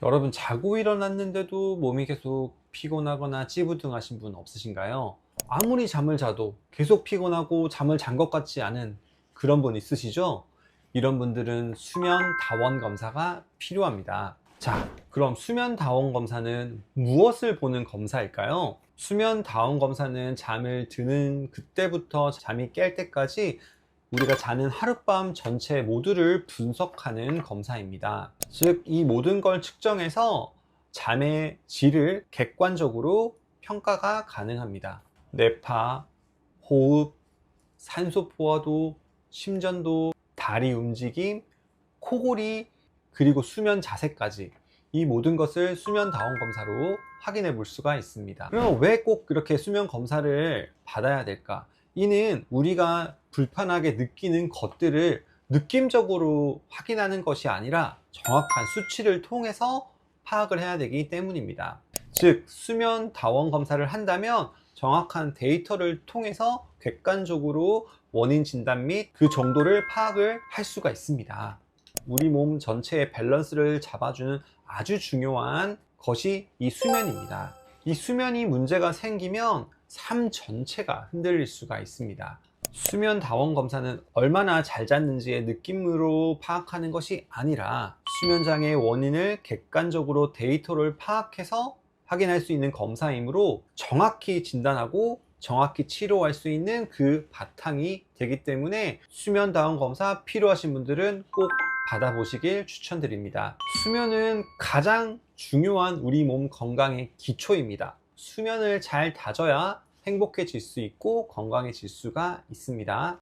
여러분, 자고 일어났는데도 몸이 계속 피곤하거나 찌부둥하신 분 없으신가요? 아무리 잠을 자도 계속 피곤하고 잠을 잔 것 같지 않은 그런 분 있으시죠? 이런 분들은 수면 다원 검사가 필요합니다. 자, 그럼 수면 다원 검사는 무엇을 보는 검사일까요? 수면 다원 검사는 잠을 드는 그때부터 잠이 깰 때까지 우리가 자는 하룻밤 전체 모두를 분석하는 검사입니다. 즉, 이 모든 걸 측정해서 잠의 질을 객관적으로 평가가 가능합니다. 뇌파, 호흡, 산소 포화도, 심전도, 다리 움직임, 코골이, 그리고 수면 자세까지 이 모든 것을 수면 다원 검사로 확인해 볼 수가 있습니다. 그럼 왜 꼭 이렇게 수면 검사를 받아야 될까? 이는 우리가 불편하게 느끼는 것들을 느낌적으로 확인하는 것이 아니라 정확한 수치를 통해서 파악을 해야 되기 때문입니다. 즉, 수면 다원 검사를 한다면 정확한 데이터를 통해서 객관적으로 원인 진단 및 그 정도를 파악을 할 수가 있습니다. 우리 몸 전체의 밸런스를 잡아주는 아주 중요한 것이 이 수면입니다. 이 수면이 문제가 생기면 삶 전체가 흔들릴 수가 있습니다. 수면 다원 검사는 얼마나 잘 잤는지의 느낌으로 파악하는 것이 아니라 수면장애의 원인을 객관적으로 데이터를 파악해서 확인할 수 있는 검사이므로 정확히 진단하고 정확히 치료할 수 있는 그 바탕이 되기 때문에 수면 다원 검사 필요하신 분들은 꼭 받아보시길 추천드립니다. 수면은 가장 중요한 우리 몸 건강의 기초입니다. 수면을 잘 다져야 행복해질 수 있고 건강해질 수가 있습니다.